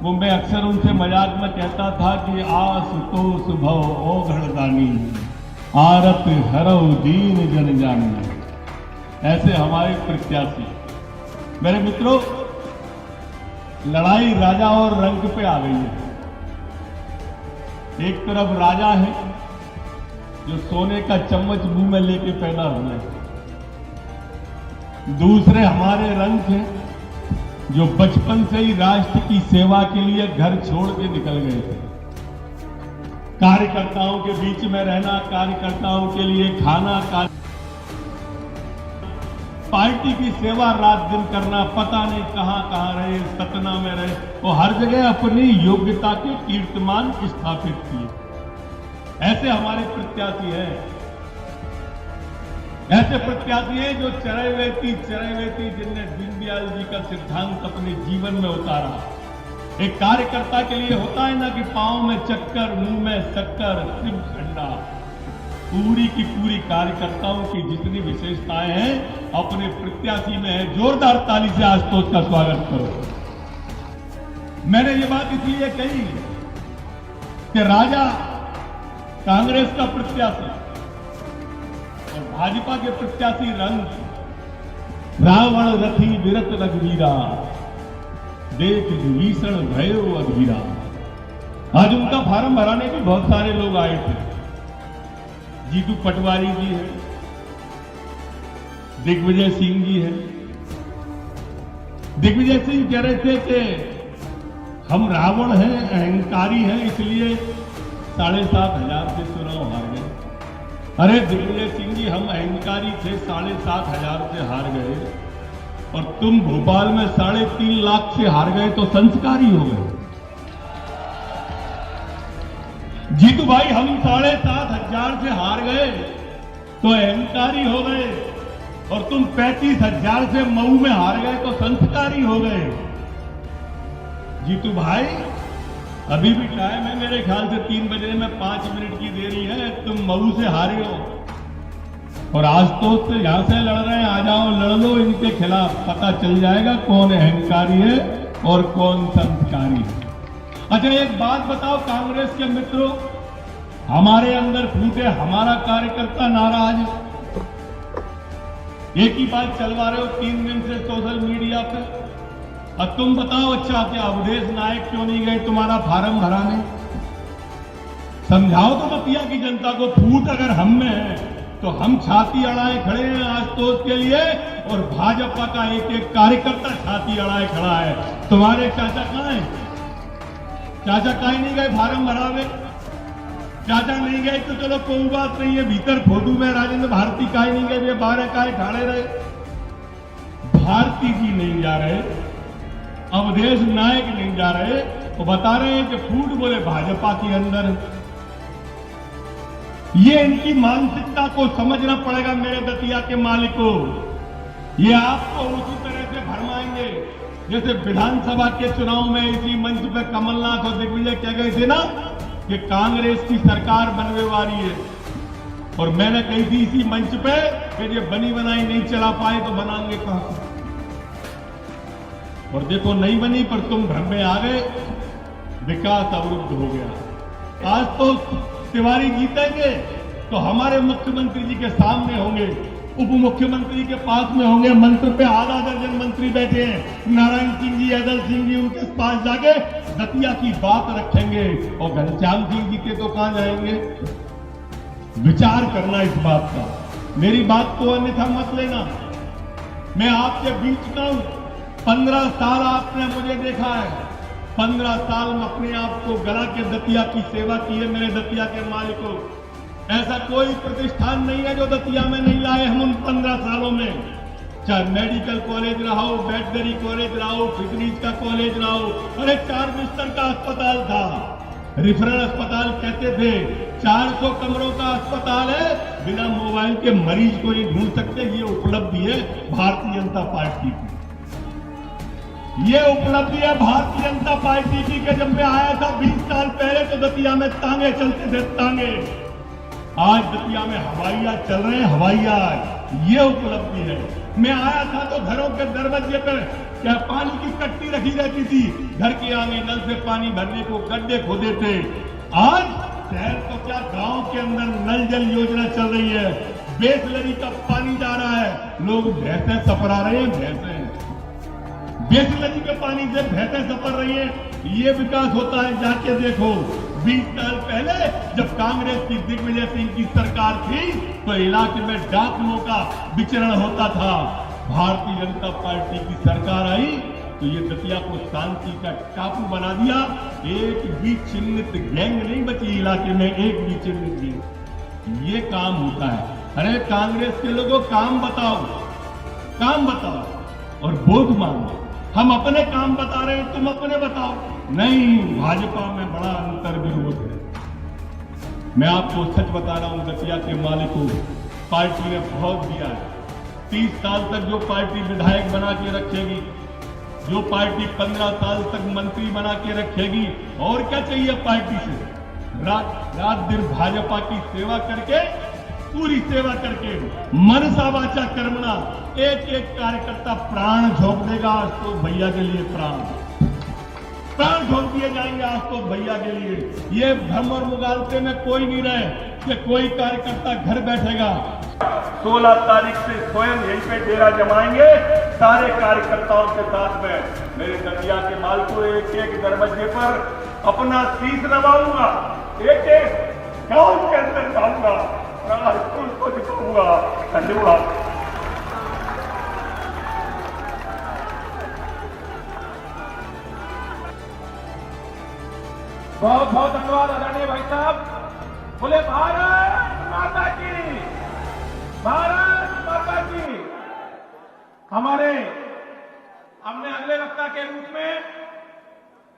वो मैं अक्सर उनसे मजाक में कहता था कि आशुतोष भव ओघड़दानी, आरत हरौ दीन जन जानी। ऐसे हमारे प्रत्याशी। मेरे मित्रों, लड़ाई राजा और रंक पे आ गई है। एक तरफ राजा है जो सोने का चम्मच मुंह में लेके पैदा हुए, दूसरे हमारे रंक हैं जो बचपन से ही राष्ट्र की सेवा के लिए घर छोड़ के निकल गए थे। कार्यकर्ताओं के बीच में रहना, कार्यकर्ताओं के लिए खाना, पार्टी की सेवा रात दिन करना, पता नहीं कहां कहां रहे, सतना में रहे, वो हर जगह अपनी योग्यता के कीर्तिमान स्थापित किए। ऐसे हमारे प्रत्याशी हैं। ऐसे प्रत्याशी हैं जो चरैवेती जिनने दीनदयाल जी का सिद्धांत अपने जीवन में उतारा। एक कार्यकर्ता के लिए होता है ना कि पांव में चक्कर, मुंह में शक्कर, सिर्फ झंडा। पूरी की पूरी कार्यकर्ताओं की जितनी विशेषताएं हैं अपने प्रत्याशी में है। जोरदार ताली से आशुतोष का स्वागत करो। मैंने ये बात इसलिए कही कि राजा कांग्रेस का प्रत्याशी और भाजपा के प्रत्याशी रंग रावण रथी विरत रघुवीरा, देख विभीषण भयो अधीरा। आज उनका फार्म भराने भी बहुत सारे लोग आए थे। जीतू पटवारी जी है, दिग्विजय सिंह जी है। दिग्विजय सिंह कह रहे थे कि हम रावण हैं, अहंकारी हैं, इसलिए 7,500 से चुनाव हार गए। अरे दिग्विजय सिंह जी, हम अहंकारी थे, 7,500 से हार गए, और तुम भोपाल में 3.5 लाख से हार गए तो संस्कारी हो गए। जीतू भाई, हम 7,500 से हार गए तो अहंकारी हो गए, और तुम 35,000 से मऊ में हार गए तो संस्कारी हो गए। जीतू भाई, अभी भी टाइम है, मेरे ख्याल से 3 बजने में 5 मिनट की देरी है। तुम मऊ से हारे हो और आशुतोष से यहां से लड़ रहे हैं। आ जाओ, लड़ लो इनके खिलाफ, पता चल जाएगा कौन अहंकारी है और कौन संस्कारी है। अच्छा, एक बात बताओ कांग्रेस के मित्रों, हमारे अंदर फूटे, हमारा कार्यकर्ता नाराज, एक ही बात चलवा रहे हो 3 दिन से सोशल मीडिया पे। अब तुम बताओ, अच्छा क्या अवधेश नायक क्यों नहीं गए तुम्हारा फार्म भराने? समझाओ तो दतिया की जनता को। फूट अगर हम में है तो हम छाती अड़ाए खड़े हैं आशुतोष के लिए, और भाजपा का एक एक कार्यकर्ता छाती अड़ाए खड़ा है। तुम्हारे चाचा कहां है? चाचा काहे नहीं गए फार्म भरावे? चाचा नहीं गए तो चलो कोई बात नहीं है, भीतर फोटो में राजेंद्र भारती काहे नहीं गए, वे 12 काहे खड़े रहे? भारती जी नहीं जा रहे, अवधेश नायक नहीं जा रहे, वो बता रहे हैं कि फूट बोले भाजपा के अंदर। ये इनकी मानसिकता को समझना पड़ेगा मेरे दतिया के मालिकों। ये आपको उसी तरह से भरमाएंगे जैसे विधानसभा के चुनाव में इसी मंच पे कमलनाथ और दिग्विजय कह गए थे ना कि कांग्रेस की सरकार बनने वाली है, और मैंने कही थी इसी मंच पे कि ये बनी बनाई नहीं चला पाए तो बनाएंगे कहां से? और देखो नहीं बनी, पर तुम भ्रम में आ गए, विकास अवरुद्ध हो गया। आज तो तिवारी जीतेंगे तो हमारे मुख्यमंत्री जी के सामने होंगे, उप मुख्यमंत्री के पास में होंगे, मंत्र पे आधा दर्जन मंत्री बैठे हैं, नारायण सिंह जी, अदल सिंह जी, उनके पास जाके दतिया की बात रखेंगे, और घनश्याम सिंह जी के तो कहां जाएंगे? विचार करना इस बात का। मेरी बात को अन्यथा मत लेना। मैं आपके बीच का हूं, 15 साल आपने मुझे देखा है, 15 साल में अपने आप को गला के दतिया की सेवा की है। मेरे दतिया के मालिकों, ऐसा कोई प्रतिष्ठान नहीं है जो दतिया में नहीं लाए हम उन 15 सालों में। चाहे मेडिकल कॉलेज रहा हो, वेटनरी कॉलेज रहा हो, फिशरीज का कॉलेज रहा हो, अरे 4 बिस्तर का अस्पताल था, रिफरल अस्पताल कहते थे। 400 कमरों का अस्पताल है, बिना मोबाइल के मरीज को नहीं ढूंढ सकते। ये उपलब्धि है भारतीय जनता पार्टी की। ये उपलब्धि है भारतीय जनता पार्टी की कि जब मैं आया था 20 साल पहले तो दतिया में तांगे चलते थे, तांगे। आज दतिया में हवाईया चल रहे हैं, हवाईया। ये उपलब्धि है। मैं आया था तो घरों के दरवाजे पर क्या पानी की कट्टी रखी रहती थी, घर के आगे नल से पानी भरने को गड्ढे खोदे थे। आज शहर तो क्या गांव के अंदर नल जल योजना चल रही है, बेसलरी का पानी जा रहा है, लोग भैंसे सपरा रहे हैं, बेसलरी के पानी से भैंसे सपर रही है। ये विकास होता है, जाके देखो। 20 साल पहले जब कांग्रेस की दिग्विजय सिंह की सरकार थी तो इलाके में डाकुओं का विचरण होता था। भारतीय जनता पार्टी की सरकार आई तो ये दतिया को शांति का टापू बना दिया। एक भी चिन्हित गैंग नहीं बची इलाके में, एक भी चिन्हित गैंग। ये काम होता है। अरे कांग्रेस के लोगों काम बताओ, काम बताओ और बोध मांगो। हम अपने काम बता रहे हैं, तुम अपने बताओ। नहीं, भाजपा में बड़ा अंतर विरोध है। मैं आपको सच बता रहा हूं, दतिया के मालिकों, पार्टी ने बहुत दिया है। 30 साल तक जो पार्टी विधायक बना के रखेगी, जो पार्टी 15 साल तक मंत्री बना के रखेगी, और क्या चाहिए पार्टी से? रात दिन भाजपा की सेवा करके, पूरी सेवा करके, मनसा वाचा कर्मणा, एक एक कार्यकर्ता प्राण झोंक देगा। आज तो भैया के लिए प्राण झोंक दिए जाएंगे आज तो भैया के लिए। ये भ्रम और मुगालते में कोई नहीं रहे कि कोई कार्यकर्ता घर बैठेगा। 16 तारीख से स्वयं यहीं पे डेरा जमाएंगे सारे कार्यकर्ताओं के साथ में। मेरे दतिया के माल को एक एक दरवाजे पर अपना शीश नवाऊंगा, एक एक गांव के अंदर जाऊंगा, स्कूल को दिखाऊंगा। धन्यवाद। बहुत बहुत धन्यवाद आदरणीय भाई साहब। बोले भारत माता की, भारत माता की। हमने अगले वक्ता के रूप में